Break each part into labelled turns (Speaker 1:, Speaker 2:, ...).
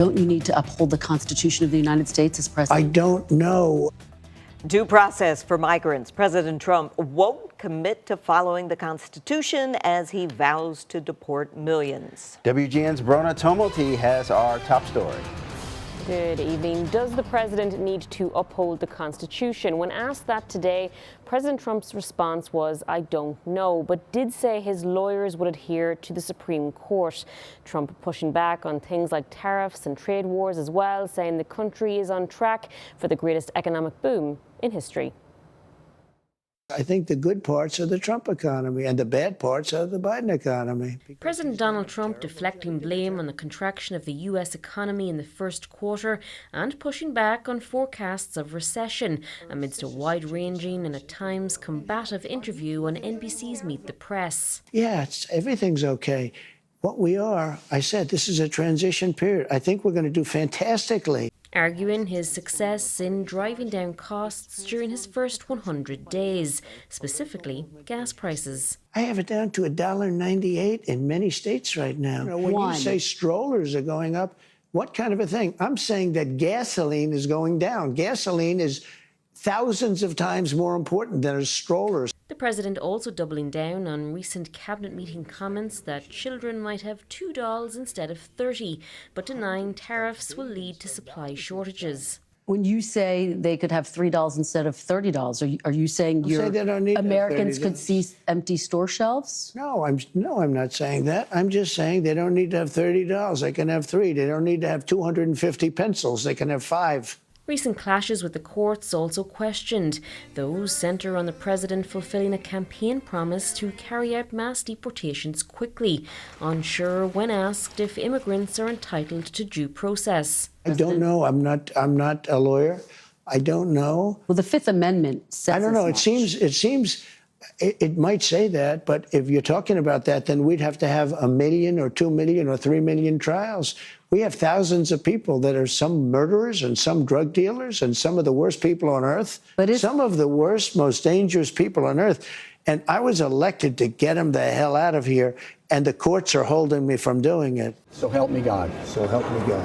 Speaker 1: Don't you need to uphold the Constitution of the United States as president?
Speaker 2: I don't know.
Speaker 3: Due process for migrants. President Trump won't commit to following the Constitution as he vows to deport millions.
Speaker 4: WGN's Brona Tumulty has our top story.
Speaker 5: Good evening. Does the president need to uphold the Constitution? When asked that today, President Trump's response was, "I don't know," but did say his lawyers would adhere to the Supreme Court. Trump pushing back on things like tariffs and trade wars as well, saying the country is on track for the greatest economic boom in history.
Speaker 2: I think the good parts are the Trump economy and the bad parts are the Biden economy.
Speaker 5: President Donald Trump deflecting blame on the contraction of the U.S. economy in the first quarter and pushing back on forecasts of recession amidst a wide-ranging and at times combative interview on NBC's Meet the Press.
Speaker 2: Yeah, everything's okay. What we are, I said, this is a transition period. I think we're going to do fantastically.
Speaker 5: Arguing his success in driving down costs during his first 100 days, specifically gas prices.
Speaker 2: I have it down to $1.98 in many states right now. When you say strollers are going up, what kind of a thing? I'm saying that gasoline is going down. Gasoline is thousands of times more important than a stroller.
Speaker 5: The president also doubling down on recent cabinet meeting comments that children might have $2 instead of 30, but denying tariffs will lead to supply shortages.
Speaker 1: When you say they could have $3 instead of $30, are you saying Americans could see empty store shelves?
Speaker 2: No, I'm not saying that. I'm just saying they don't need to have $30. They can have 3. They don't need to have 250 pencils. They can have 5.
Speaker 5: Recent clashes with the courts also questioned. Those centre on the president fulfilling a campaign promise to carry out mass deportations quickly, unsure when asked if immigrants are entitled to due process.
Speaker 2: I don't know. I'm not a lawyer. I don't know.
Speaker 1: Well, the Fifth Amendment says
Speaker 2: I don't know. It seems it might say that, but if you're talking about that, then we'd have to have 1 million or 2 million or 3 million trials. We have thousands of people that are some murderers and some drug dealers and some of the worst people on earth, some of the worst, most dangerous people on earth. And I was elected to get them the hell out of here, and the courts are holding me from doing it.
Speaker 4: So help me God. So help me God.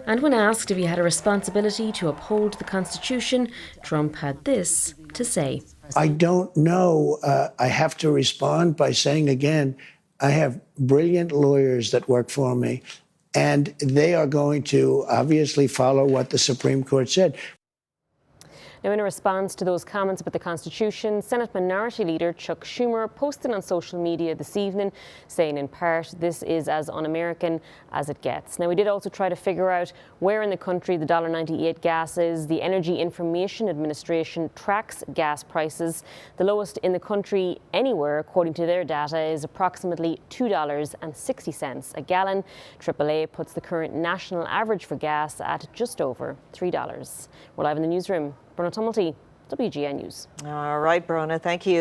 Speaker 5: And when asked if he had a responsibility to uphold the Constitution, Trump had this to say.
Speaker 2: I don't know. I have to respond by saying again, I have brilliant lawyers that work for me, and they are going to obviously follow what the Supreme Court said.
Speaker 5: Now, in a response to those comments about the Constitution, Senate Minority Leader Chuck Schumer posted on social media this evening, saying in part, this is as un-American as it gets. Now, we did also try to figure out where in the country the $1.98 gas is. The Energy Information Administration tracks gas prices. The lowest in the country anywhere, according to their data, is approximately $2.60 a gallon. AAA puts the current national average for gas at just over $3. We're live in the newsroom. Brona Tumulty, WGN News.
Speaker 3: All right, Brona, thank you.